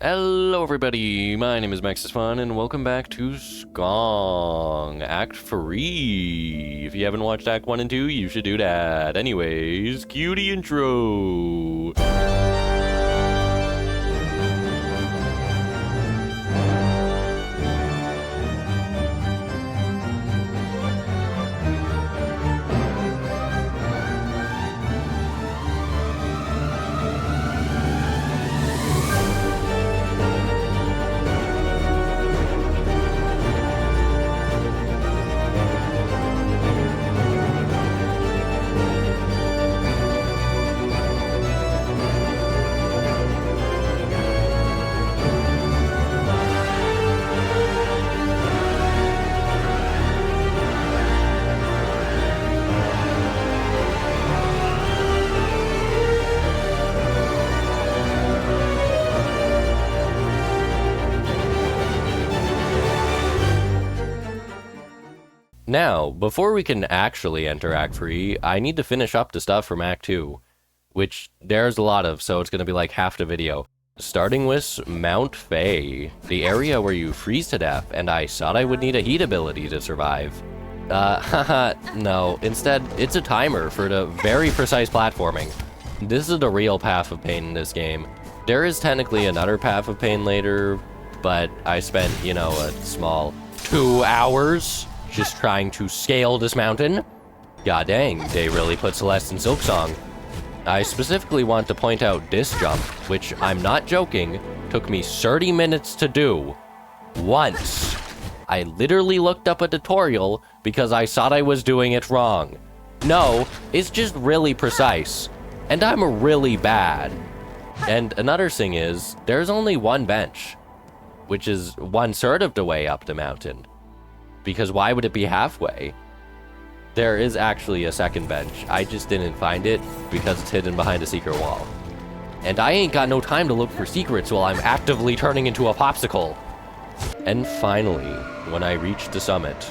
Hello everybody, my name is MaxsFun and welcome back to Silksong Act 3. If you haven't watched Act 1 and 2, you should do that. Anyways, cue the intro. Now, before we can actually enter Act 3, I need to finish up the stuff from Act 2, which there's a lot of, so it's going to be like half the video. Starting with Mount Fae, the area where you freeze to death, and I thought I would need a heat ability to survive. Haha, no, instead, it's a timer for the very precise platforming. This is the real path of pain in this game. There is technically another path of pain later, but I spent, you know, a small 2 hours just trying to scale this mountain. God dang, they really put Celeste in Silksong. I specifically want to point out this jump, which I'm not joking, took me 30 minutes to do. Once. I literally looked up a tutorial because I thought I was doing it wrong. No, it's just really precise. And I'm really bad. And another thing is, there's only one bench, which is 1/3 of the way up the mountain. Because why would it be halfway? There is actually a second bench. I just didn't find it because it's hidden behind a secret wall. And I ain't got no time to look for secrets while I'm actively turning into a popsicle. And finally, when I reached the summit...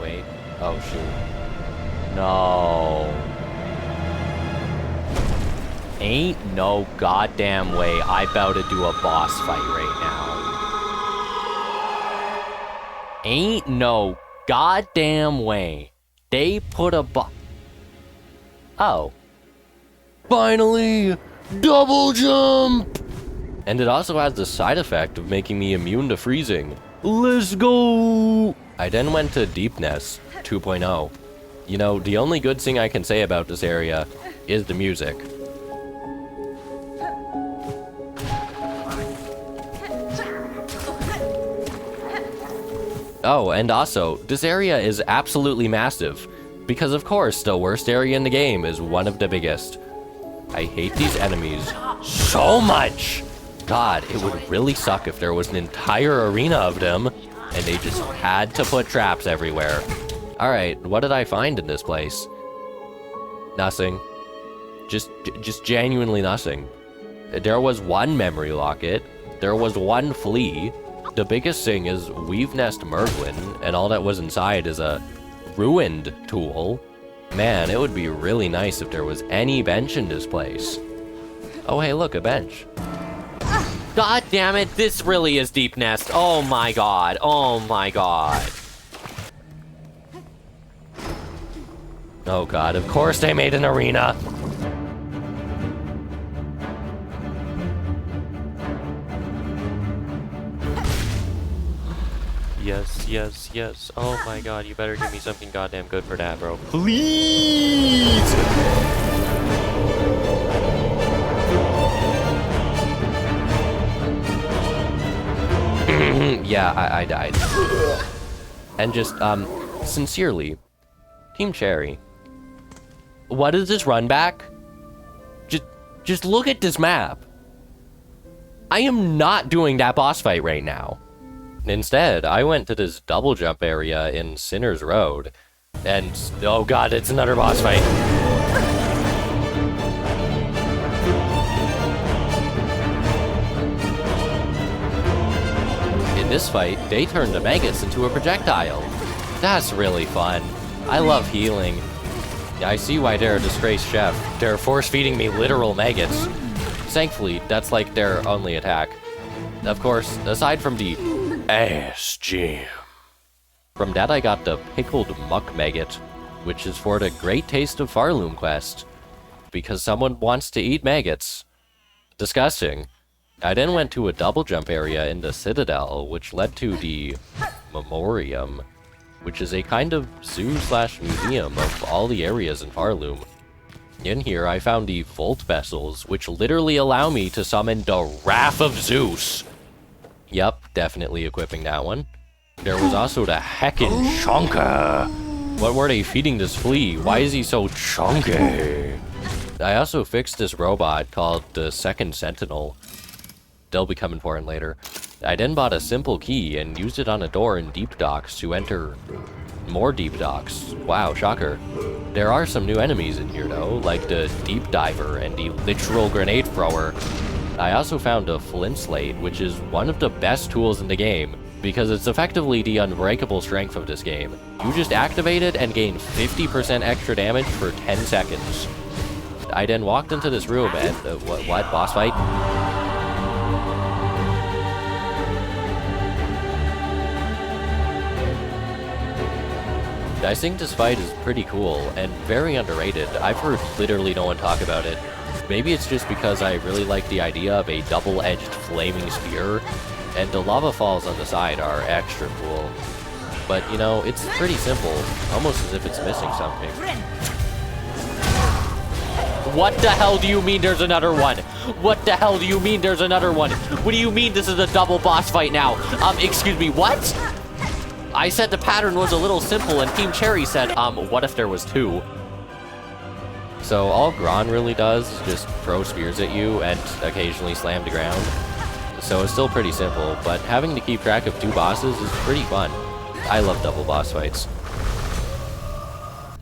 Wait. Oh, shoot. No. Ain't no goddamn way I about to do a boss fight right now. Ain't no goddamn way they put a Oh. Finally! Double jump! And it also has the side effect of making me immune to freezing. Let's go! I then went to Deepness 2.0. You know, the only good thing I can say about this area is the music. Oh, and also, this area is absolutely massive, because of course the worst area in the game is one of the biggest. I hate these enemies so much! God, it would really suck if there was an entire arena of them, and they just had to put traps everywhere. Alright, what did I find in this place? Nothing. Just genuinely nothing. There was one memory locket, there was one flea. The biggest thing is Weave Nest Merglin, and all that was inside is a ruined tool. Man, it would be really nice if there was any bench in this place. Oh hey, look, a bench. God damn it, this really is Deep Nest. Oh my god, oh my god. Oh god, of course they made an arena. Yes, yes, yes. Oh my god, you better give me something goddamn good for that, bro. Please! Yeah, I died. And just, sincerely, Team Cherry, what is this run back? Just look at this map. I am not doing that boss fight right now. Instead, I went to this double jump area in Sinner's Road, and oh god, it's another boss fight. In this fight, they turned the maggots into a projectile. That's really fun. I love healing. I see why they're a disgraced chef. They're force-feeding me literal maggots. Thankfully, that's like their only attack. Of course, aside from the ass jam. From that I got the Pickled Muck Maggot, which is for the Great Taste of Pharloom quest. Because someone wants to eat maggots. Disgusting. I then went to a double jump area in the Citadel, which led to the Memorium, which is a kind of zoo/museum of all the areas in Pharloom. In here, I found the Volt Vessels, which literally allow me to summon the Wrath of Zeus. Yep, definitely equipping that one. There was also the Heckin' Chunker. What were they feeding this Flea? Why is he so chunky? I also fixed this robot called the Second Sentinel. They'll become important later. I then bought a simple key and used it on a door in Deep Docks to enter more Deep Docks. Wow, shocker. There are some new enemies in here though, like the Deep Diver and the Literal Grenade Thrower. I also found a Flint Slate, which is one of the best tools in the game, because it's effectively the unbreakable strength of this game. You just activate it and gain 50% extra damage for 10 seconds. I then walked into this room and, what, boss fight? I think this fight is pretty cool and very underrated. I've heard literally no one talk about it. Maybe it's just because I really like the idea of a double-edged flaming spear, and the lava falls on the side are extra cool. But, you know, it's pretty simple, almost as if it's missing something. What the hell do you mean there's another one? What the hell do you mean there's another one? What do you mean this is a double boss fight now? Excuse me, what? I said the pattern was a little simple, and Team Cherry said, what if there was two? So all Gron really does is just throw spears at you and occasionally slam the ground. So it's still pretty simple, but having to keep track of two bosses is pretty fun. I love double boss fights.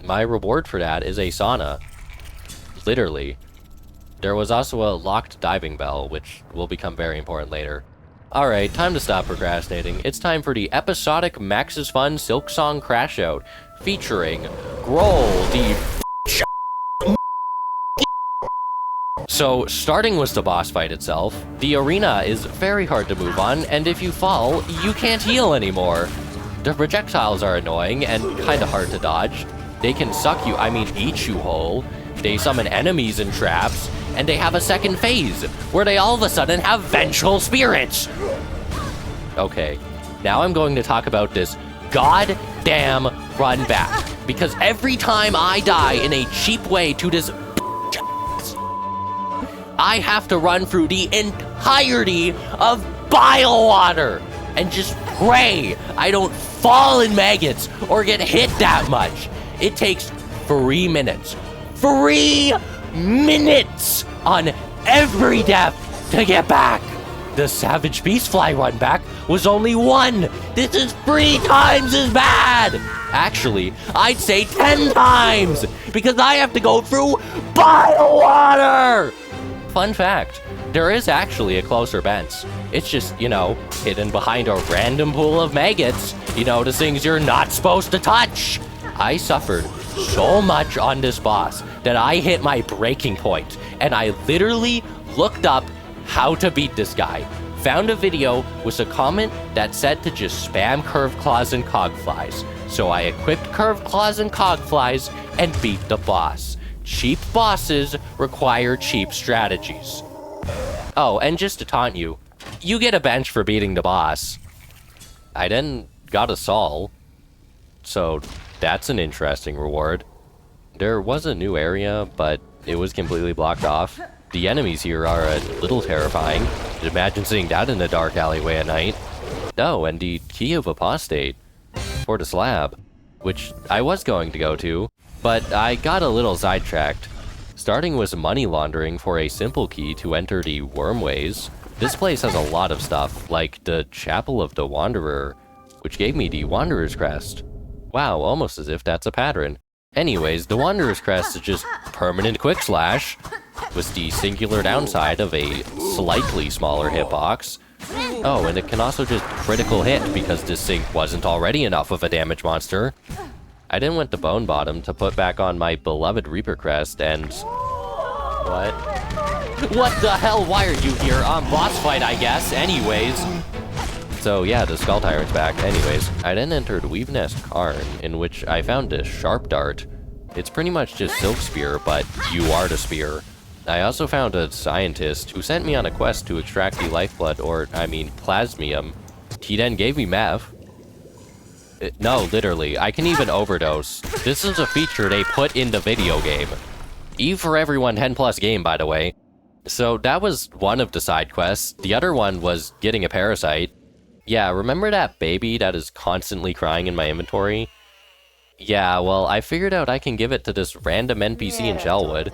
My reward for that is a sauna. Literally. There was also a locked diving bell, which will become very important later. Alright, time to stop procrastinating. It's time for the episodic MaxsFun Silksong Crashout, featuring Groll, the So, starting with the boss fight itself, the arena is very hard to move on, and if you fall, you can't heal anymore. The projectiles are annoying and kinda hard to dodge. They can suck you, eat you whole. They summon enemies and traps, and they have a second phase, where they all of a sudden have vengeful spirits! Okay, now I'm going to talk about this goddamn run back, because every time I die in a cheap way to this I have to run through the entirety of Bilewater and just pray I don't fall in maggots or get hit that much. It takes 3 minutes. 3 minutes on every death to get back. The Savage Beastfly run back was only 1. This is 3 times as bad. Actually, I'd say 10 times because I have to go through Bilewater. Fun fact, there is actually a closer bench. It's just, hidden behind a random pool of maggots, the things you're not supposed to touch. I suffered so much on this boss that I hit my breaking point, and I literally looked up how to beat this guy. Found a video with a comment that said to just spam Curved Claws and Cogflies. So I equipped Curved Claws and Cogflies and beat the boss. Cheap bosses require cheap strategies. Oh, and just to taunt you, you get a bench for beating the boss. I then got a Sol, so that's an interesting reward. There was a new area, but it was completely blocked off. The enemies here are a little terrifying. Imagine seeing that in a dark alleyway at night. Oh, and the Key of Apostate for the Slab, which I was going to go to, but I got a little sidetracked. Starting with money laundering for a simple key to enter the Wormways. This place has a lot of stuff, like the Chapel of the Wanderer, which gave me the Wanderer's Crest. Wow, almost as if that's a pattern. Anyways, the Wanderer's Crest is just permanent quick slash, with the singular downside of a slightly smaller hitbox. Oh, and it can also just critical hit because this sink wasn't already enough of a damage monster. I then went to Bone Bottom to put back on my beloved Reaper Crest and... What? What the hell? Why are you here? Boss fight, I guess. Anyways. So yeah, the Skull Tyrant's back. Anyways, I then entered Weave Nest Khann, in which I found a Sharp Dart. It's pretty much just Silk Spear, but you are the spear. I also found a scientist who sent me on a quest to extract the lifeblood, or, I mean, plasmium. He then gave me meth. No, literally, I can even overdose. This is a feature they put in the video game. Eve for Everyone 10+ game, by the way. So that was one of the side quests. The other one was getting a Parasite. Yeah, remember that baby that is constantly crying in my inventory? Yeah, well, I figured out I can give it to this random NPC in Shellwood.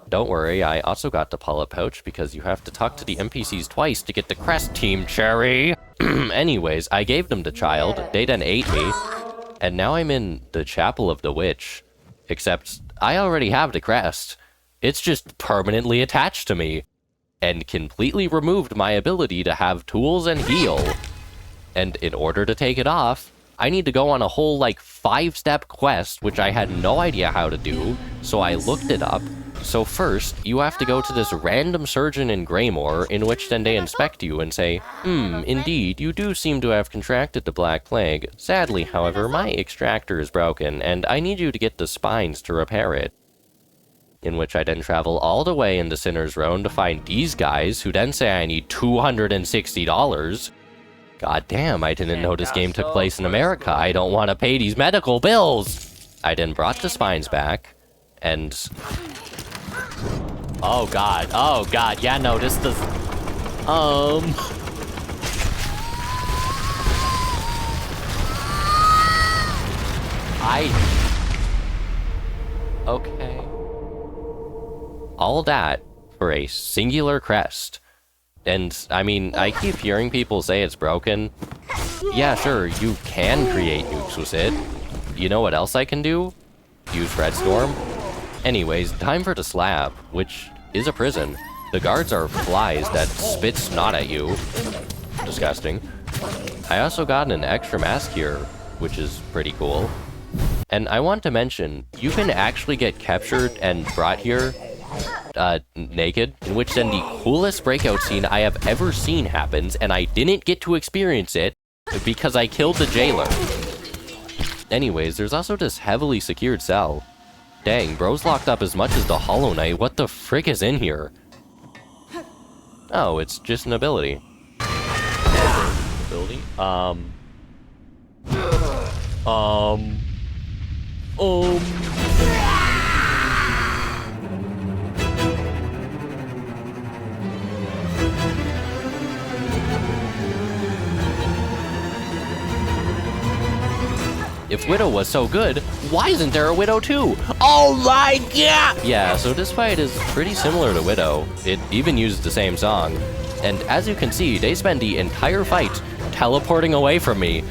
Don't worry, I also got the Polyp Pouch because you have to talk to the NPCs twice to get the Crest Team Cherry. Anyways, I gave them the child, they then ate me, and now I'm in the Chapel of the Witch. Except, I already have the crest. It's just permanently attached to me, and completely removed my ability to have tools and heal. And in order to take it off, I need to go on a whole, like, 5-step quest, which I had no idea how to do, so I looked it up. So first, you have to go to this random surgeon in Greymoor, in which then they inspect you and say, indeed, you do seem to have contracted the Black Plague. Sadly, however, my extractor is broken, and I need you to get the spines to repair it. In which I then travel all the way into Sinner's Row to find these guys, who then say I need $260. God damn, I didn't know this game took place in America. I don't want to pay these medical bills. I then brought the spines back, and... Oh god, yeah, no, this does... Okay. All that for a singular crest. And, I mean, I keep hearing people say it's broken. Yeah, sure, you can create nukes with it. You know what else I can do? Use Red Storm. Anyways, time for the Slab, which is a prison. The guards are flies that spit snot at you. Disgusting. I also got an extra mask here, which is pretty cool. And I want to mention, you can actually get captured and brought here naked, in which then the coolest breakout scene I have ever seen happens, and I didn't get to experience it because I killed the jailer. Anyways, there's also this heavily secured cell. Dang, bro's locked up as much as the Hollow Knight. What the frick is in here? Oh, it's just an ability. Ability? If Widow was so good, why isn't there a Widow 2? Oh my god! Yeah, so this fight is pretty similar to Widow. It even used the same song. And as you can see, they spend the entire fight teleporting away from me.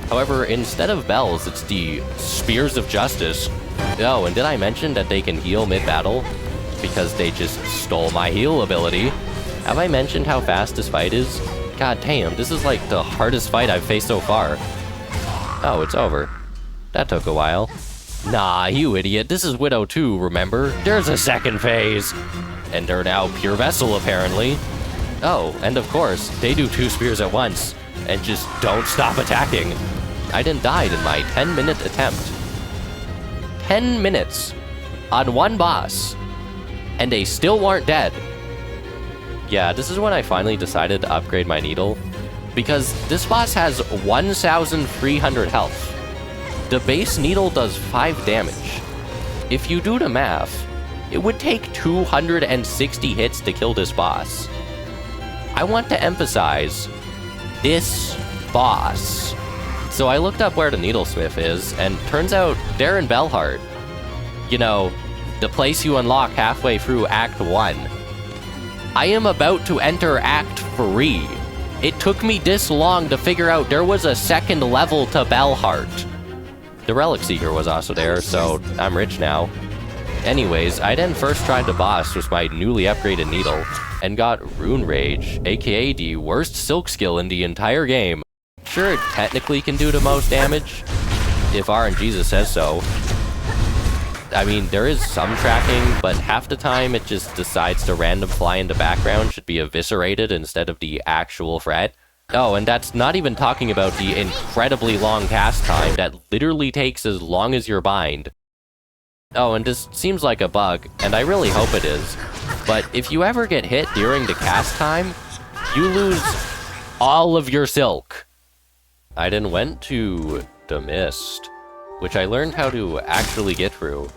However, instead of bells, it's the Spears of Justice. Oh, and did I mention that they can heal mid-battle? Because they just stole my heal ability. Have I mentioned how fast this fight is? God damn, this is like the hardest fight I've faced so far. Oh, it's over. That took a while. Nah, you idiot. This is Widow 2, remember? There's a second phase. And they're now Pure Vessel, apparently. Oh, and of course, they do 2 spears at once, and just don't stop attacking. I then died in my 10-minute attempt. 10 minutes on one boss, and they still weren't dead. Yeah, this is when I finally decided to upgrade my needle, because this boss has 1,300 health. The base needle does 5 damage. If you do the math, it would take 260 hits to kill this boss. I want to emphasize, this boss. So I looked up where the Needlesmith is, and turns out they're in Belhart. You know, the place you unlock halfway through Act 1. I am about to enter Act 3. It took me this long to figure out there was a second level to Belhart. The Relic Seeker was also there, so I'm rich now. Anyways, I then first tried the boss with my newly upgraded needle, and got Rune Rage, aka the worst silk skill in the entire game. Sure, it technically can do the most damage, if RNGesus says so. I mean, there is some tracking, but half the time it just decides to random fly into background should be eviscerated instead of the actual threat. Oh, and that's not even talking about the incredibly long cast time that literally takes as long as your bind. Oh, and this seems like a bug, and I really hope it is. But if you ever get hit during the cast time, you lose all of your silk. I then went to the mist, which I learned how to actually get through.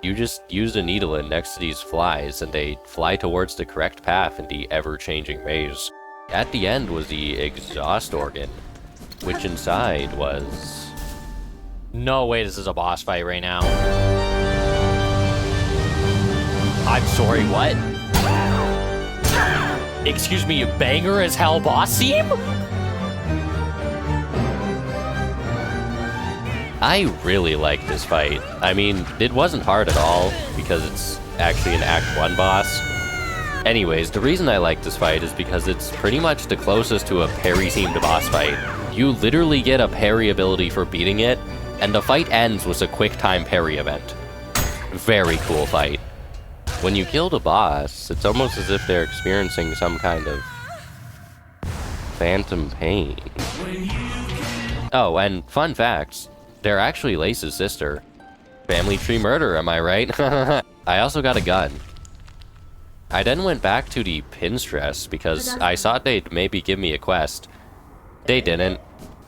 You just use a needle in next to these flies, and they fly towards the correct path in the ever-changing maze. At the end was the exhaust organ, which inside was... No way this is a boss fight right now. I'm sorry, what? Excuse me, banger as hell boss team? I really like this fight. I mean, it wasn't hard at all, because it's actually an Act 1 boss. Anyways, the reason I like this fight is because it's pretty much the closest to a parry-themed boss fight. You literally get a parry ability for beating it, and the fight ends with a quick-time parry event. Very cool fight. When you kill the boss, it's almost as if they're experiencing some kind of phantom pain. Oh, and fun facts. They're actually Lace's sister. Family tree murder, am I right? I also got a gun. I then went back to the Pinstress because I thought they'd maybe give me a quest. They didn't.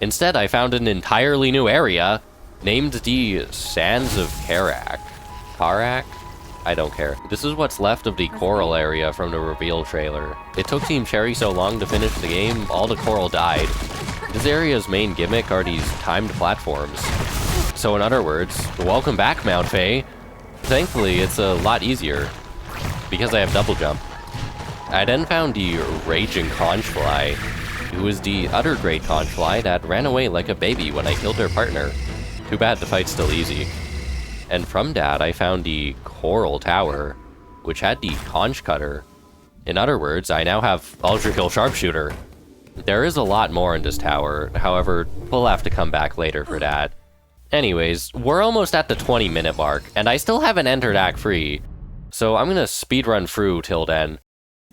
Instead, I found an entirely new area named the Sands of Karak. Karak? I don't care. This is what's left of the coral area from the reveal trailer. It took Team Cherry so long to finish the game, all the coral died. This area's main gimmick are these timed platforms. So in other words, welcome back, Mount Faye. Thankfully, it's a lot easier, because I have double jump. I then found the Raging Conchfly, who is the other great conchfly that ran away like a baby when I killed their partner. Too bad the fight's still easy. And from that, I found the Coral Tower, which had the Conch Cutter. In other words, I now have Ultra Kill Sharpshooter. There is a lot more in this tower, however, we'll have to come back later for that. Anyways, we're almost at the 20-minute mark, and I still haven't entered Act 3, so I'm gonna speedrun through till then.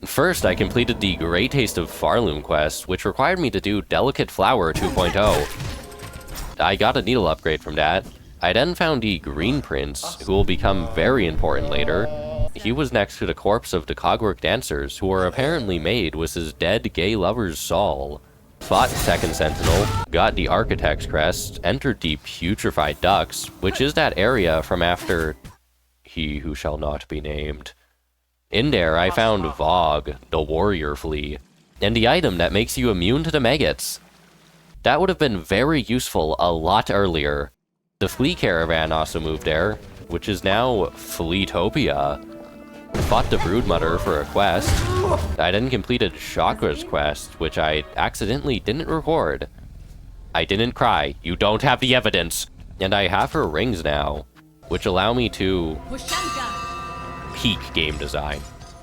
First, I completed the Great Taste of Pharloom quest, which required me to do Delicate Flower 2.0. I got a needle upgrade from that. I then found the Green Prince, who will become very important later. He was next to the corpse of the Clover Dancers, who were apparently made with his dead gay lover's soul. Fought Second Sentinel, got the Architect's Crest, entered the Putrefied Ducts, which is that area from after He Who Shall Not Be Named. In there, I found Vogue, the Warrior Flea, and the item that makes you immune to the maggots. That would have been very useful a lot earlier. The Flea Caravan also moved there, which is now Fleetopia. Fought the Broodmother for a quest. I then completed Chakra's quest, which I accidentally didn't record. I didn't cry, you don't have the evidence. And I have her rings now, which allow me to peak game design.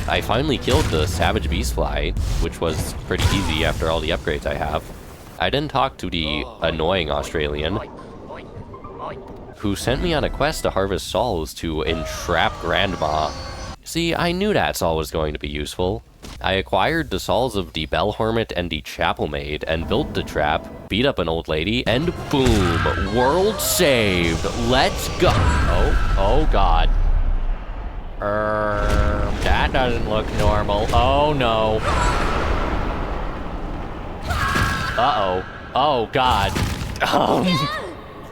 I finally killed the Savage Beastfly, which was pretty easy after all the upgrades I have. I then talked to the annoying Australian, who sent me on a quest to harvest souls to entrap Grandma. See, I knew that Saul was going to be useful. I acquired the souls of the Bell Hermit and the Chapel Maid and built the trap, beat up an old lady, and boom! World saved! Let's go! Oh god. That doesn't look normal. Oh no. Uh-oh. Oh god.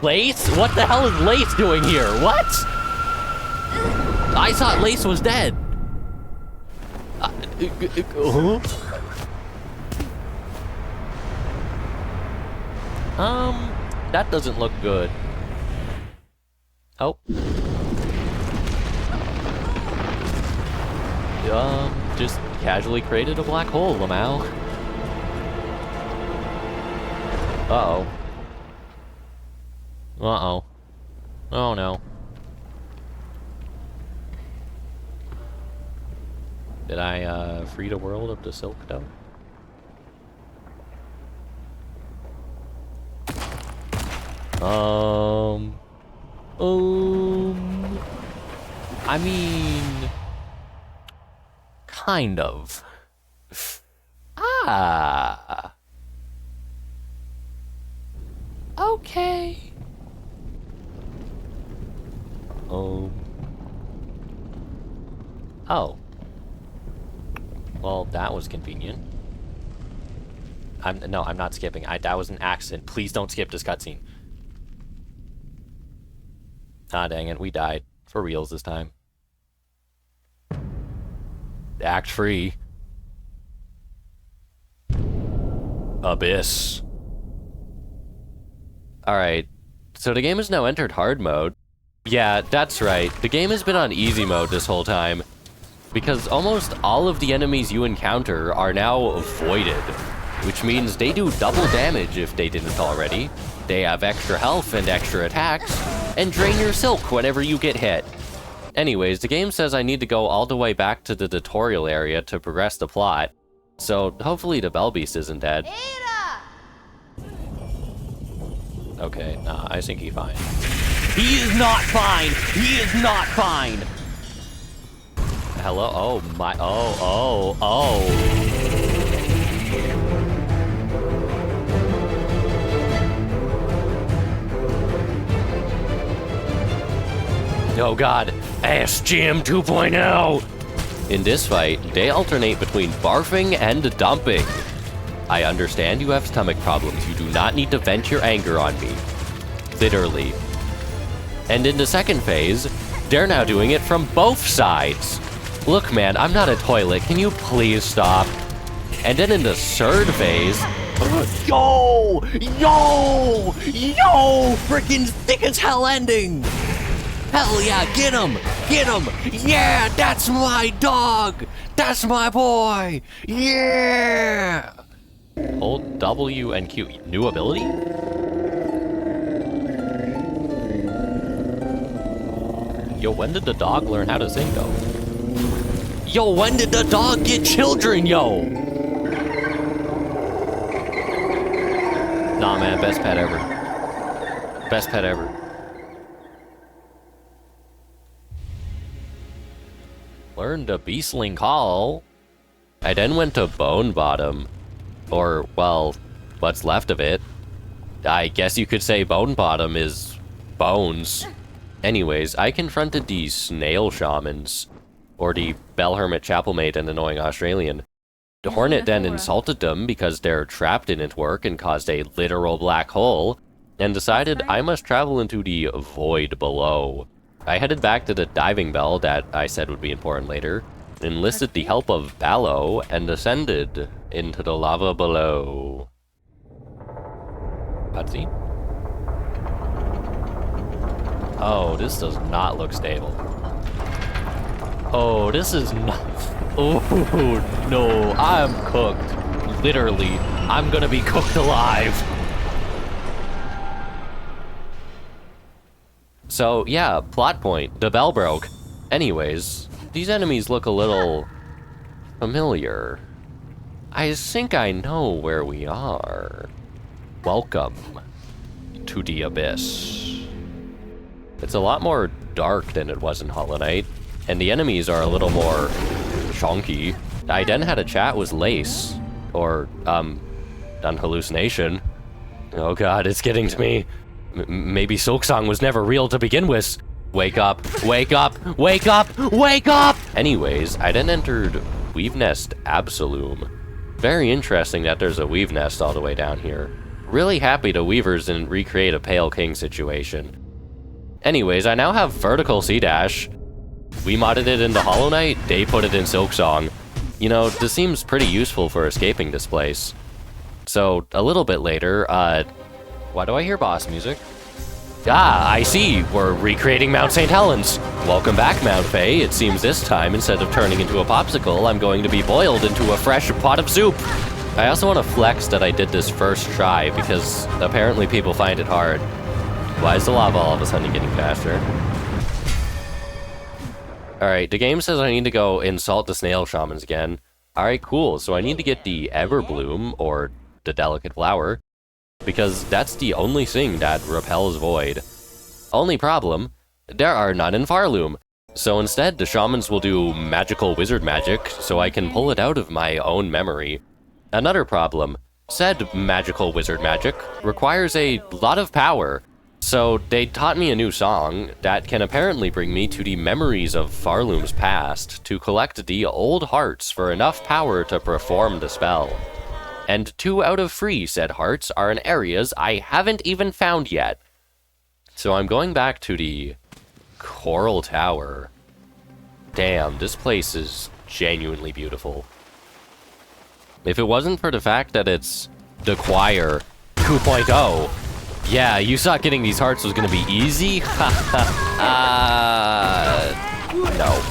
Lace? What the hell is Lace doing here? What? I thought Lace was dead. That doesn't look good. Oh. Just casually created a black hole, Lamau. Uh-oh. Uh-oh. Oh no. Did I, free the world of the Silk Dough? I mean... kind of. Ah. Okay. Oh. Oh. Well, that was convenient. No, I'm not skipping. That was an accident. Please don't skip this cutscene. Ah, dang it. We died. For reals this time. Act free. Abyss. Alright. So the game has now entered hard mode. Yeah, that's right. The game has been on easy mode this whole time. Because almost all of the enemies you encounter are now voided. Which means they do double damage if they didn't already. They have extra health and extra attacks, and drain your silk whenever you get hit. Anyways, the game says I need to go all the way back to the tutorial area to progress the plot. So hopefully the Bell Beast isn't dead. Okay, nah, I think he's fine. He is not fine! He is not fine! Hello? Oh my, oh. Oh god, SGM 2.0! In this fight, they alternate between barfing and dumping. I understand you have stomach problems. You do not need to vent your anger on me. Literally. And in the second phase, they're now doing it from both sides. Look, man, I'm not a toilet. Can you please stop? And then in the third phase... Yo! Freaking thick as hell ending! Hell yeah, get him! Get him! Yeah, that's my dog! That's my boy! Yeah! Hold W and Q. New ability? Yo, when did the dog learn how to sing, though? Yo, when did the dog get children, yo? Nah, man, best pet ever. Best pet ever. Learned a beastling call. I then went to Bone Bottom. Or, well, what's left of it. I guess you could say Bone Bottom is bones. Anyways, I confronted the Snail Shamans. Or the Bell Hermit Chapelmate and Annoying Australian. The Hornet then insulted them because their trap didn't work and caused a literal black hole, and decided I must travel into the void below. I headed back to the diving bell that I said would be important later, enlisted the help of Ballo, and descended into the lava below. Cutscene? Oh, this does not look stable. Oh, this is not... Oh, no, I'm cooked. Literally, I'm gonna be cooked alive. So, yeah, plot point. The bell broke. Anyways, these enemies look a little... familiar. I think I know where we are. Welcome to the Abyss. It's a lot more dark than it was in Hollow Knight, and the enemies are a little more chunky. I then had a chat with Lace, or, an hallucination. Oh god, it's getting to me. Maybe Silksong was never real to begin with. Wake up, wake up, wake up, wake up! Anyways, I then entered Weave Nest Absolum. Very interesting that there's a Weave Nest all the way down here. Really happy the Weavers didn't recreate a Pale King situation. Anyways, I now have Vertical Sea Dash. We modded it into Hollow Knight, they put it in Silksong. You know, this seems pretty useful for escaping this place. So, a little bit later, why do I hear boss music? Ah, I see, we're recreating Mount St. Helens. Welcome back, Mount Faye. It seems this time, instead of turning into a popsicle, I'm going to be boiled into a fresh pot of soup. I also want to flex that I did this first try, because apparently people find it hard. Why is the lava all of a sudden getting faster? Alright, the game says I need to go insult the Snail Shamans again. Alright, cool, so I need to get the Everbloom, or the Delicate Flower, because that's the only thing that repels void. Only problem, there are none in Pharloom. So instead, the shamans will do magical wizard magic, so I can pull it out of my own memory. Another problem, said magical wizard magic requires a lot of power. So they taught me a new song that can apparently bring me to the memories of Pharloom's past to collect the old hearts for enough power to perform the spell. And 2 out of 3 said hearts are in areas I haven't even found yet. So I'm going back to the Coral Tower. Damn, this place is genuinely beautiful. If it wasn't for the fact that it's the Choir 2.0, yeah, you thought getting these hearts was gonna be easy? No.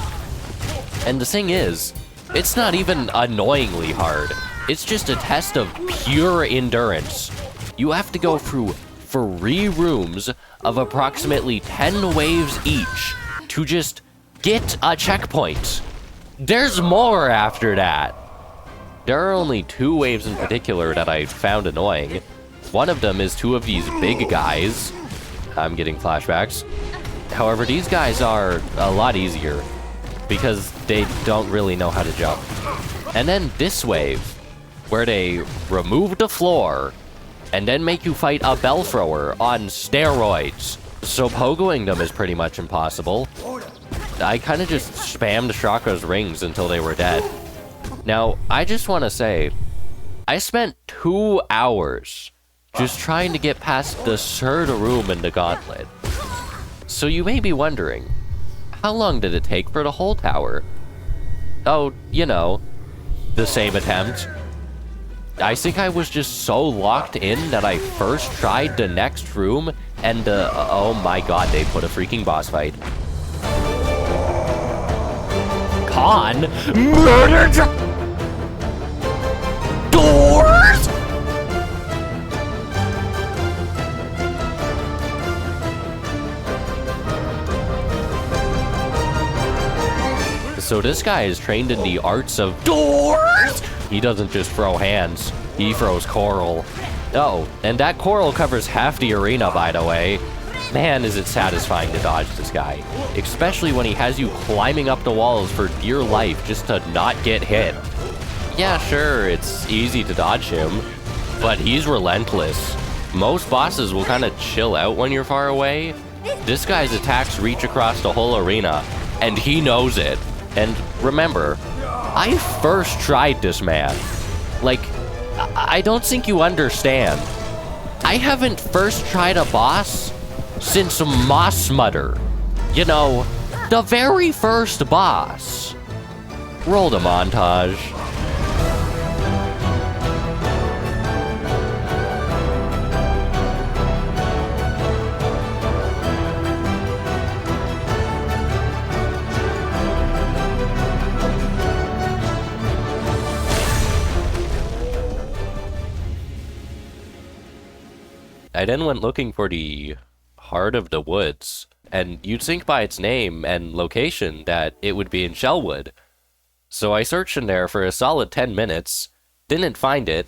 And the thing is, it's not even annoyingly hard. It's just a test of pure endurance. You have to go through 3 rooms of approximately 10 waves each to just get a checkpoint. There's more after that. There are only 2 waves in particular that I found annoying. One of them is 2 of these big guys. I'm getting flashbacks. However, these guys are a lot easier because they don't really know how to jump. And then this wave, where they remove the floor and then make you fight a bell thrower on steroids. So pogoing them is pretty much impossible. I kind of just spammed Shaka's rings until they were dead. Now, I just want to say, I spent 2 hours just trying to get past the 3rd room in the gauntlet. So you may be wondering, how long did it take for the whole tower? Oh, you know, the same attempt. I think I was just so locked in that I first tried the next room and oh my god, they put a freaking boss fight. Khann murdered doors! So this guy is trained in the arts of doors! He doesn't just throw hands, he throws coral. Oh, and that coral covers half the arena, by the way. Man, is it satisfying to dodge this guy. Especially when he has you climbing up the walls for dear life just to not get hit. Yeah, sure, it's easy to dodge him, but he's relentless. Most bosses will kind of chill out when you're far away. This guy's attacks reach across the whole arena, and he knows it. And remember, I first tried this man. Like, I don't think you understand. I haven't first tried a boss since Moss Mutter. You know, the very first boss. Roll the montage. I then went looking for the Heart of the Woods, and you'd think by its name and location that it would be in Shellwood. So I searched in there for a solid 10 minutes, didn't find it.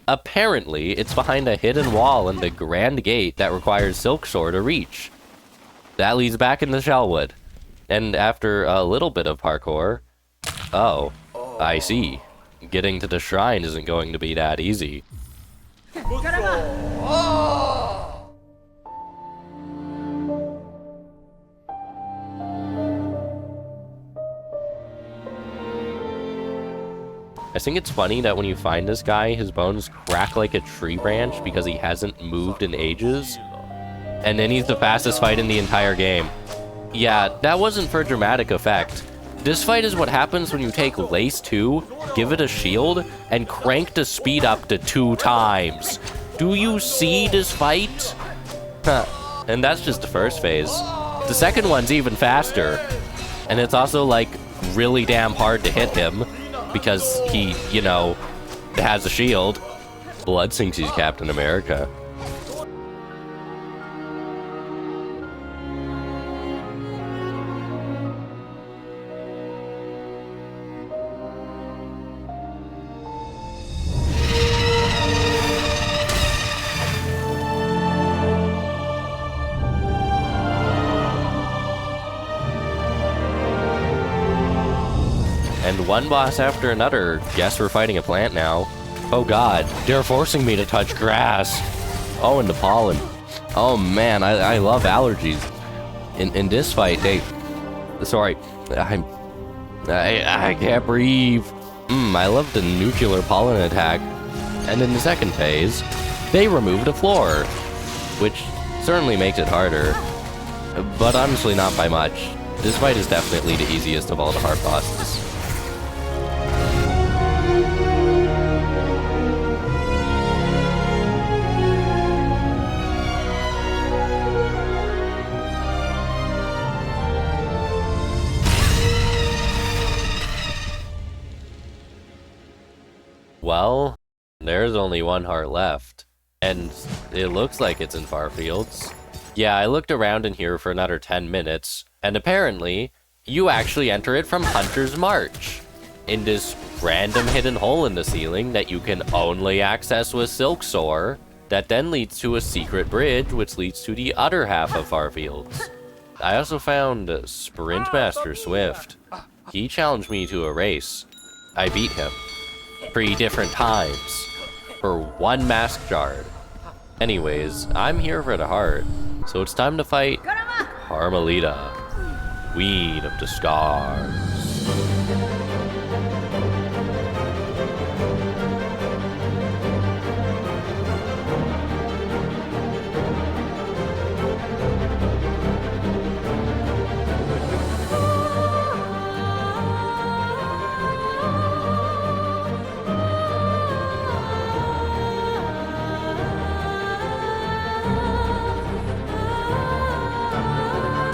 Apparently, it's behind a hidden wall in the Grand Gate that requires Silksong to reach. That leads back into Shellwood. And after a little bit of parkour... Oh, I see. Getting to the shrine isn't going to be that easy. I think it's funny that when you find this guy, his bones crack like a tree branch because he hasn't moved in ages. And then he's the fastest fight in the entire game. Yeah, that wasn't for dramatic effect. This fight is what happens when you take Lace 2, give it a shield, and crank the speed up to 2 times. Do you see this fight? Huh. And that's just the first phase. The second one's even faster. And it's also, like, really damn hard to hit him. Because he, you know, has a shield. Blood thinks he's Captain America. and one boss after another. Guess we're fighting a plant now. Oh god, they're forcing me to touch grass. Oh, and the pollen. Oh man, I love allergies. In this fight, sorry, I can't breathe. I love the nuclear pollen attack. And in the second phase, they removed a floor, which certainly makes it harder, but honestly not by much. This fight is definitely the easiest of all the hard bosses. Well, there's only one heart left, and it looks like it's in far fields. Yeah, I looked around in here for another 10 minutes, and apparently, you actually enter it from Hunter's March, in this random hidden hole in the ceiling that you can only access with Silksong, that then leads to a secret bridge, which leads to the other half of Farfields. I also found Sprintmaster Swift. He challenged me to a race. I beat him 3 different times for 1 mask jar. Anyways, I'm here for the heart, so it's time to fight Karmelita, Queen of the Scars.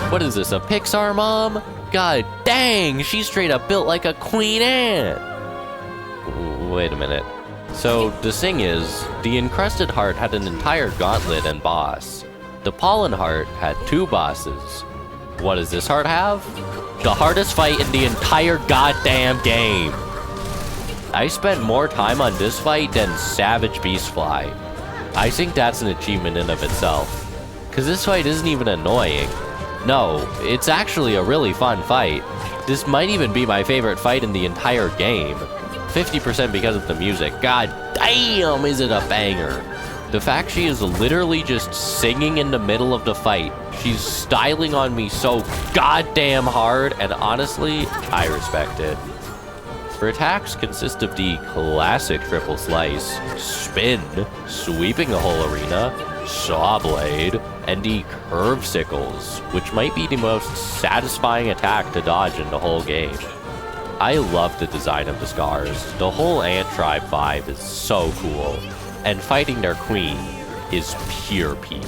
What is this, a Pixar mom? God dang, she's straight up built like a queen ant. Wait a minute. So, the thing is, the encrusted heart had an entire gauntlet and boss. The pollen heart had 2 bosses. What does this heart have? The hardest fight in the entire goddamn game. I spent more time on this fight than Savage Beastfly. I think that's an achievement in of itself. Cause this fight isn't even annoying. No, it's actually a really fun fight. This might even be my favorite fight in the entire game. 50% because of the music. God damn, is it a banger. The fact she is literally just singing in the middle of the fight. She's styling on me so goddamn hard, and honestly, I respect it. Her attacks consist of the classic triple slice, spin, sweeping the whole arena, saw blade, and the curve sickles, which might be the most satisfying attack to dodge in the whole game. I love the design of the scars. The whole Ant Tribe vibe is so cool, and fighting their queen is pure peak.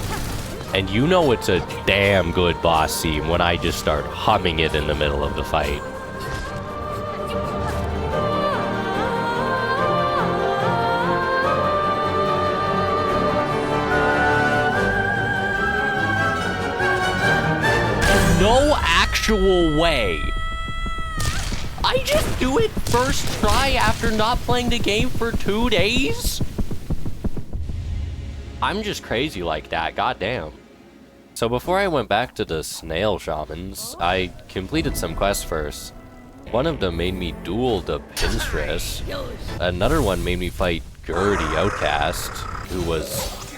And you know it's a damn good boss theme when I just start humming it in the middle of the fight. No actual way. I just do it first try after not playing the game for 2 days? I'm just crazy like that, goddamn. So before I went back to the snail shamans, I completed some quests first. One of them made me duel the Pinstress. Another one made me fight Gertie Outcast, who was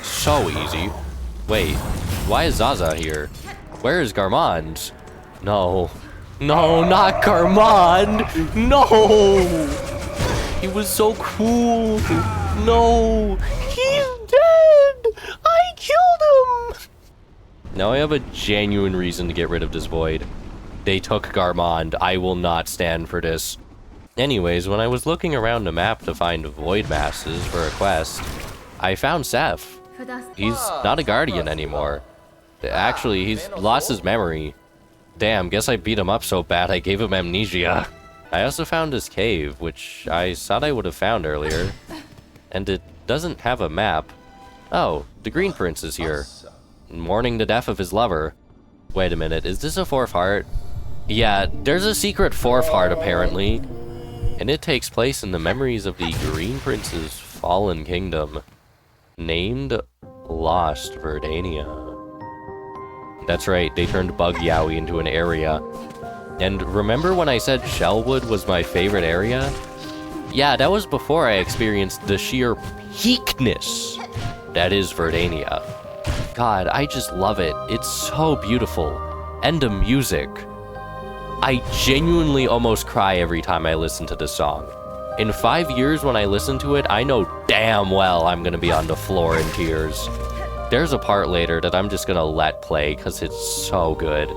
so easy. Wait, why is Zaza here? Where is Garmand? No. No, not Garmand! No! He was so cool! No! He's dead! I killed him! Now I have a genuine reason to get rid of this void. They took Garmand. I will not stand for this. Anyways, when I was looking around the map to find void masses for a quest, I found Seth. He's not a guardian anymore. Actually, he's lost his memory. Damn, guess I beat him up so bad I gave him amnesia. I also found his cave, which I thought I would have found earlier. And it doesn't have a map. Oh, the Green Prince is here. Mourning the death of his lover. Wait a minute, is this a 4th heart? Yeah, there's a secret 4th heart apparently. And it takes place in the memories of the Green Prince's fallen kingdom. Named Lost Verdania. That's right, they turned Bug Yowie into an area. And remember when I said Shellwood was my favorite area? Yeah, that was before I experienced the sheer peakness that is Verdania. God, I just love it. It's so beautiful. And the music. I genuinely almost cry every time I listen to this song. In 5 years when I listen to it, I know damn well I'm gonna be on the floor in tears. There's a part later that I'm just gonna let play because it's so good.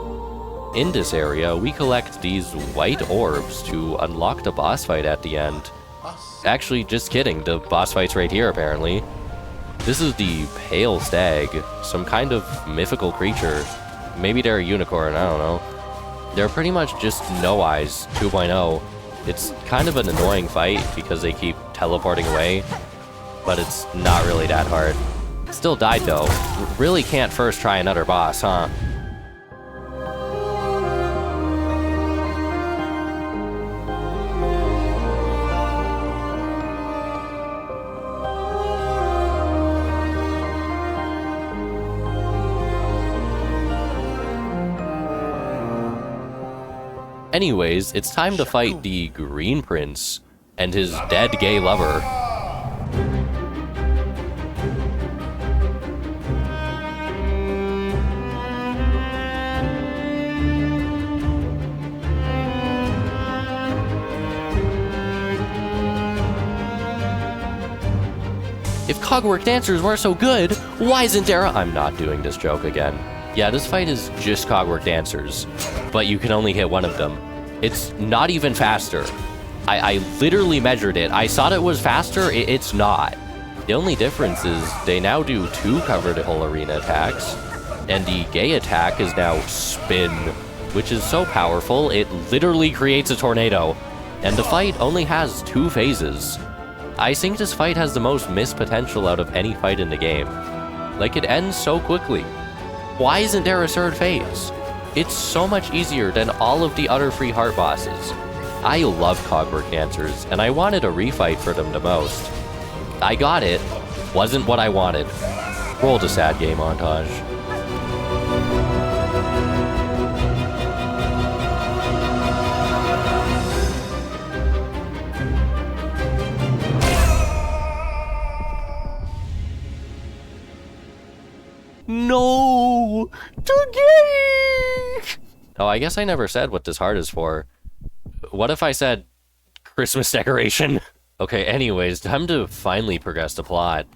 In this area, we collect these white orbs to unlock the boss fight at the end. Actually, just kidding, the boss fight's right here apparently. This is the Pale Stag, some kind of mythical creature. Maybe they're a unicorn, I don't know. They're pretty much just No Eyes 2.0. It's kind of an annoying fight because they keep teleporting away, but it's not really that hard. Still died though. Really can't first try another boss, huh? Anyways, it's time to fight the Green Prince and his dead gay lover. If Clover Dancers were so good, why isn't there a— I'm not doing this joke again. Yeah, this fight is just Clover Dancers, but you can only hit one of them. It's not even faster. I literally measured it. I thought it was faster, it's not. The only difference is they now do 2 cover the whole arena attacks, and the gay attack is now spin, which is so powerful it literally creates a tornado. And the fight only has 2 phases. I think this fight has the most missed potential out of any fight in the game. Like, it ends so quickly. Why isn't there a 3rd phase? It's so much easier than all of the other free heart bosses. I love Clover Dancers, and I wanted a refight for them the most. I got it. Wasn't what I wanted. Roll the sad game montage. No! Oh, I guess I never said what this heart is for. What if I said Christmas decoration? Okay, anyways, time to finally progress the plot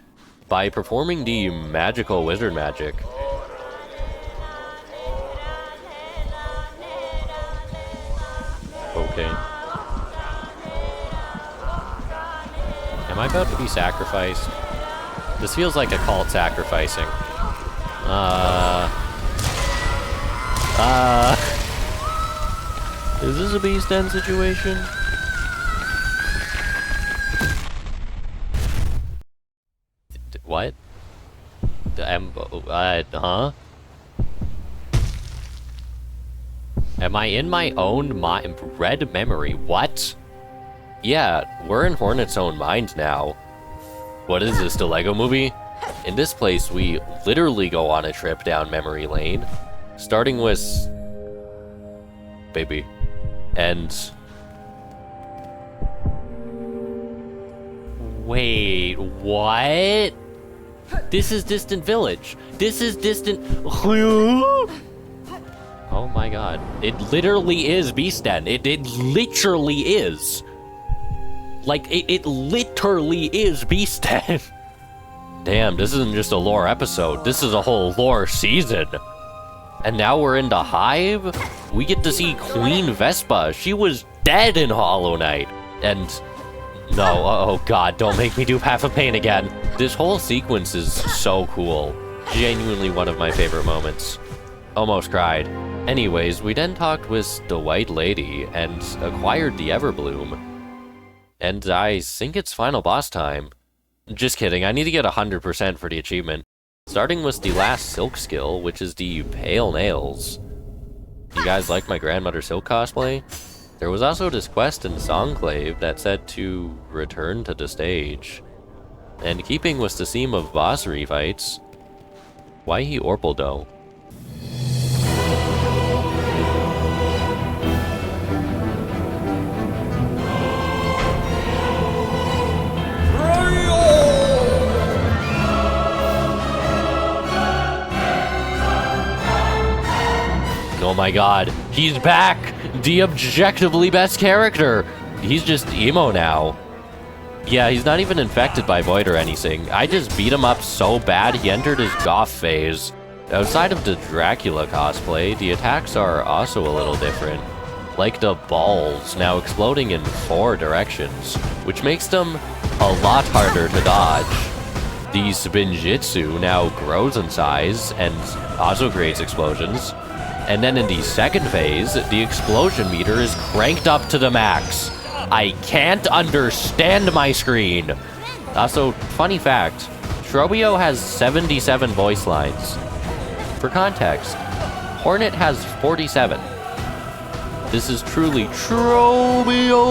by performing the magical wizard magic. Okay. Am I about to be sacrificed? This feels like a cult sacrificing. Is this a beast den situation? What? Huh? Am I in my own red memory? What? Yeah, we're in Hornet's own mind now. What is this, the Lego movie? In this place, we literally go on a trip down memory lane, starting with baby, and wait, what? This is Distant Village. This is Distant. Oh my god! It literally is Beast Den. It literally is. Like it literally is Beast Den. Damn, this isn't just a lore episode, this is a whole lore season. And now we're in the Hive? We get to see Queen Vespa. She was dead in Hollow Knight. And no, oh god, don't make me do Path of Pain again. This whole sequence is so cool. Genuinely one of my favorite moments. Almost cried. Anyways, we then talked with the White Lady and acquired the Everbloom. And I think it's final boss time. Just kidding, I need to get 100% for the achievement. Starting with the last Silk skill, which is the Pale Nails. You guys like my Grandmother Silk cosplay? There was also this quest in Songclave that said to return to the stage. And keeping with the theme of boss refights, why he Orpaldo? my god, he's back! The objectively best character! He's just emo now. Yeah, he's not even infected by Void or anything. I just beat him up so bad he entered his goth phase. Outside of the Dracula cosplay, the attacks are also a little different. Like the balls now exploding in 4 directions, which makes them a lot harder to dodge. The Spinjitzu now grows in size and also creates explosions. And then in the second phase, the explosion meter is cranked up to the max. I can't understand my screen. Also, funny fact, Trobbio has 77 voice lines. For context, Hornet has 47. This is truly Trobbio!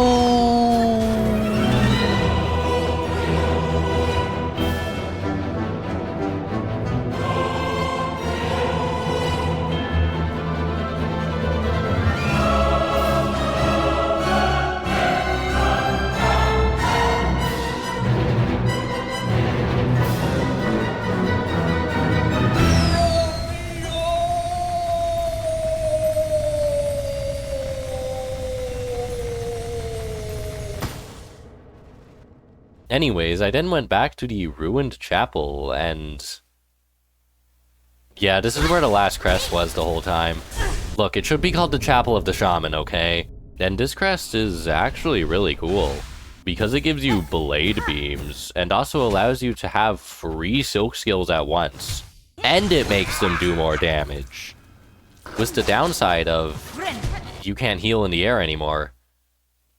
Anyways, I then went back to the ruined chapel, and yeah, this is where the last crest was the whole time. Look, it should be called the Chapel of the Shaman, okay? And this crest is actually really cool, because it gives you blade beams, and also allows you to have 3 silk skills at once. And it makes them do more damage. With the downside of, you can't heal in the air anymore.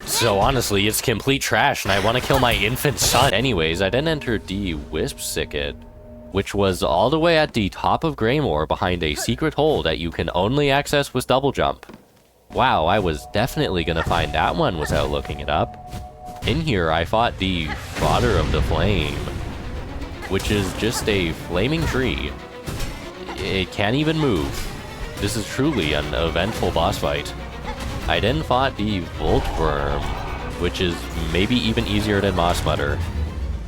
So honestly, it's complete trash, and I want to kill my infant son. Anyways, I then entered the Wisp Thicket, which was all the way at the top of Greymoor behind a secret hole that you can only access with double jump. Wow, I was definitely gonna find that one without looking it up. In here, I fought the Fodder of the Flame, which is just a flaming tree. It can't even move. This is truly an eventful boss fight. I then fought the Voltworm, which is maybe even easier than Moss Mutter.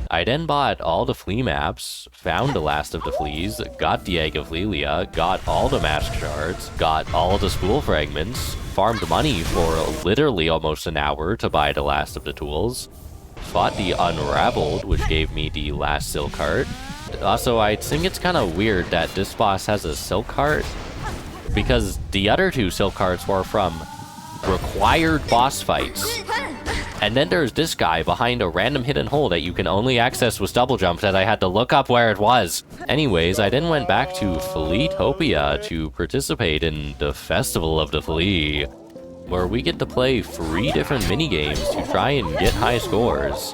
I then bought all the Flea maps, found the last of the Fleas, got the Egg of Lelia, got all the Mask Shards, got all the Spool Fragments, farmed money for literally almost an hour to buy the last of the tools, fought the Unraveled, which gave me the last Silk Heart. Also, I think it's kind of weird that this boss has a Silk Heart, because the other 2 Silk Hearts were from required boss fights. And then there's this guy behind a random hidden hole that you can only access with double jump that I had to look up where it was. Anyways, I then went back to Fleetopia to participate in the Festival of the Flea, where we get to play 3 different minigames to try and get high scores.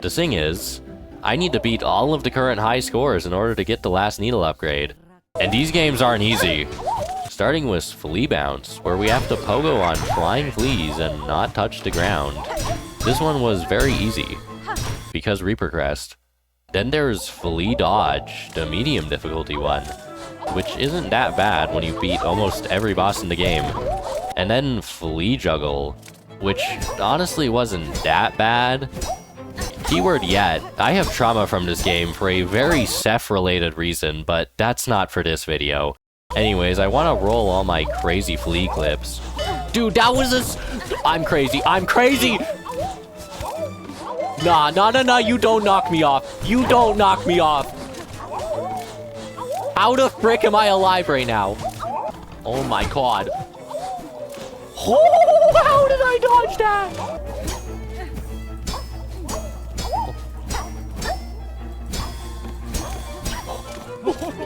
The thing is, I need to beat all of the current high scores in order to get the last needle upgrade. And these games aren't easy. Starting with Flea Bounce, where we have to pogo on flying fleas and not touch the ground. This one was very easy, because Reaper Crest. Then there's Flea Dodge, the medium difficulty one, which isn't that bad when you beat almost every boss in the game. And then Flea Juggle, which honestly wasn't that bad. Keyword yet, I have trauma from this game for a very Seth-related reason, but that's not for this video. Anyways, I want to roll all my crazy Flea clips. Dude, that was I'm crazy. I'm crazy! Nah, you don't knock me off. You don't knock me off. How the frick am I alive right now? Oh my god. Oh, how did I dodge that?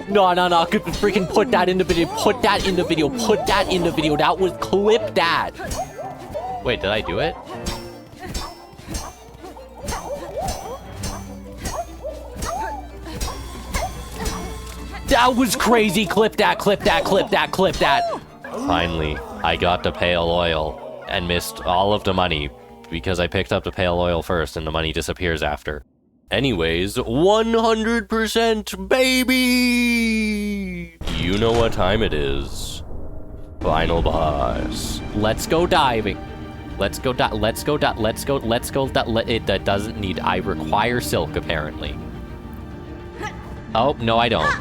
No, freaking put that in the video, put that in the video, that was, clip that. Wait, did I do it? That was crazy, clip that. Finally, I got the pale oil and missed all of the money because I picked up the pale oil first and the money disappears after. Anyways, 100% baby! You know what time it is. Final boss. Let's go diving. That doesn't need, I require silk apparently. Oh, no I don't.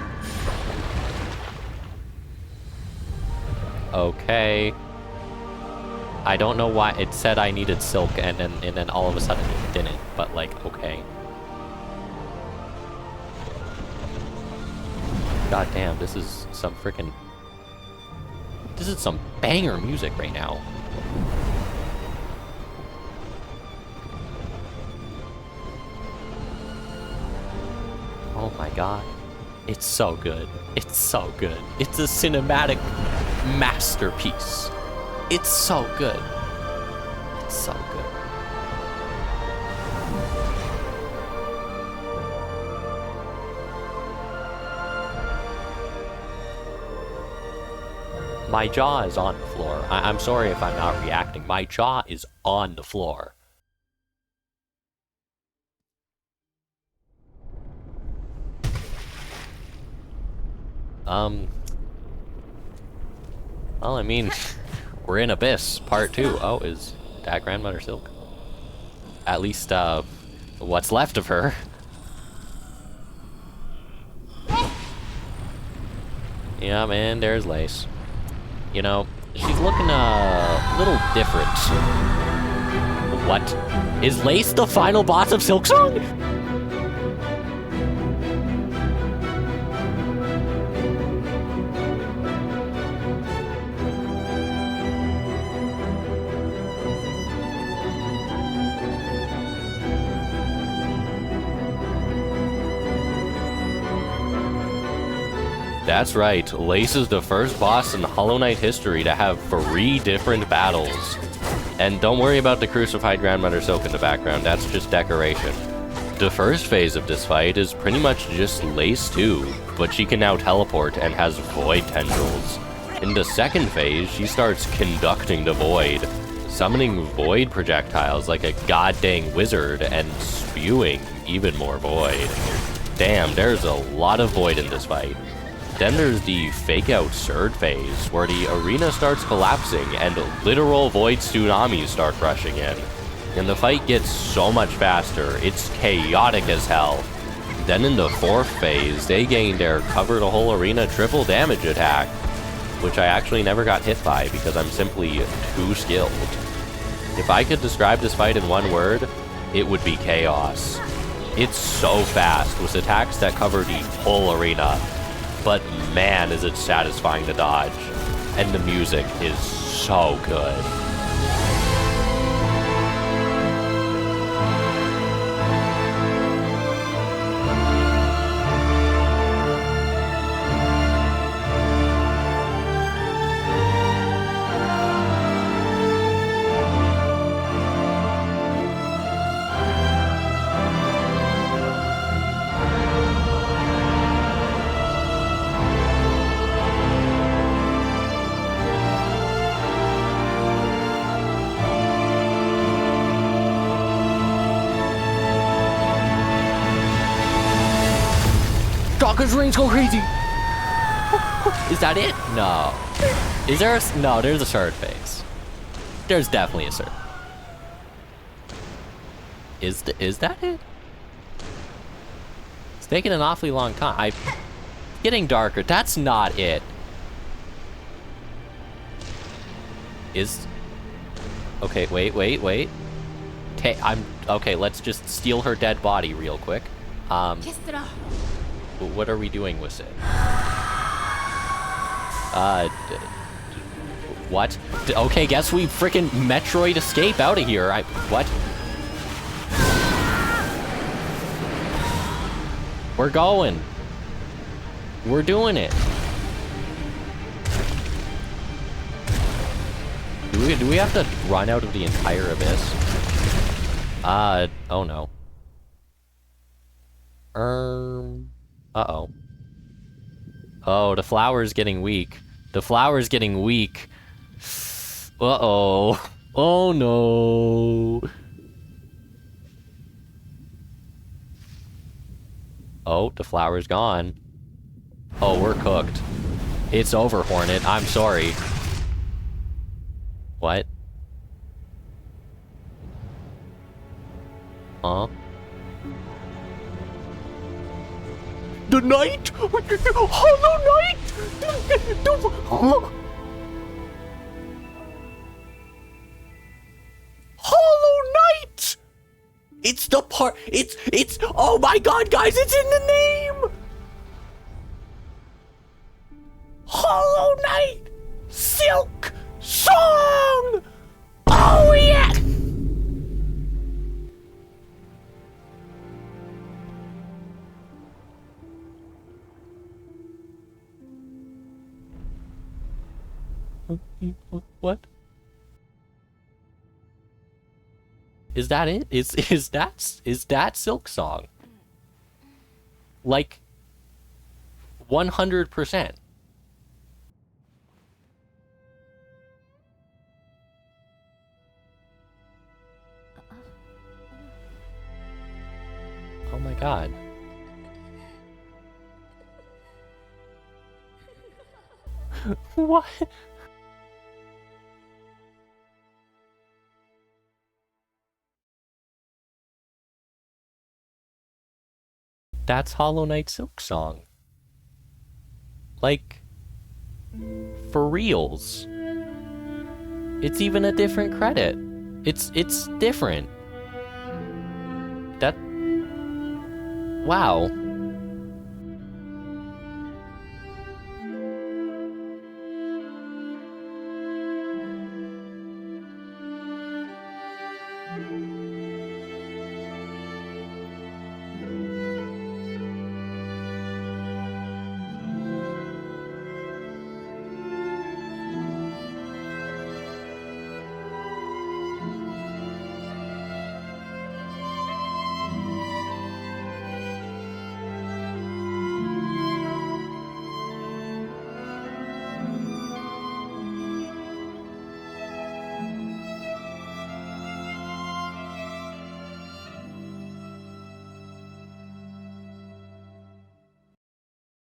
Okay. I don't know why it said I needed silk and then all of a sudden it didn't, but like, okay. God damn, this is some freaking... This is some banger music right now. Oh my god. It's so good. It's so good. It's a cinematic masterpiece. It's so good. It's so good. My jaw is on the floor. I'm sorry if I'm not reacting. My jaw is on the floor. Well, I mean, we're in Abyss, part 2. Oh, is that Grandmother Silk? At least, what's left of her. Yeah, man, there's Lace. You know, she's looking a little different. What? Is Lace the final boss of Silksong? That's right, Lace is the first boss in Hollow Knight history to have 3 different battles. And don't worry about the crucified Grandmother Silk in the background, that's just decoration. The first phase of this fight is pretty much just Lace too, but she can now teleport and has void tendrils. In the second phase, she starts conducting the void, summoning void projectiles like a goddamn wizard and spewing even more void. Damn, there's a lot of void in this fight. Then there's the fake-out third phase, where the arena starts collapsing and literal void tsunamis start rushing in. And the fight gets so much faster, it's chaotic as hell. Then in the fourth phase, they gain their cover the whole arena triple damage attack, which I actually never got hit by because I'm simply too skilled. If I could describe this fight in one word, it would be chaos. It's so fast, with attacks that cover the whole arena. But man, is it satisfying to dodge. And the music is so good. Dawkins rings go crazy! Is that it? No. Is there a... No, there's a third phase. There's definitely a third. Is that it? It's taking an awfully long time. Getting darker. That's not it. Is... Okay, wait. Okay, let's just steal her dead body real quick. What are we doing with it? What? Okay, guess we frickin' Metroid escape out of here. What? We're going. We're doing it. Do we have to run out of the entire abyss? Oh no. Uh-oh. Oh, the flower's getting weak. The flower's getting weak. Uh-oh. Oh no. Oh, the flower's gone. Oh, we're cooked. It's over, Hornet. I'm sorry. What? Huh? The Knight? Hollow Knight? It's the part. It's. Oh my god, guys! It's in the name. Hollow Knight Silksong. Oh yeah. What? Is that it? Is that Silksong? Like 100%. Oh my god. What? That's Hollow Knight Silksong. Like, for reals. It's even a different credit. It's different. That... Wow.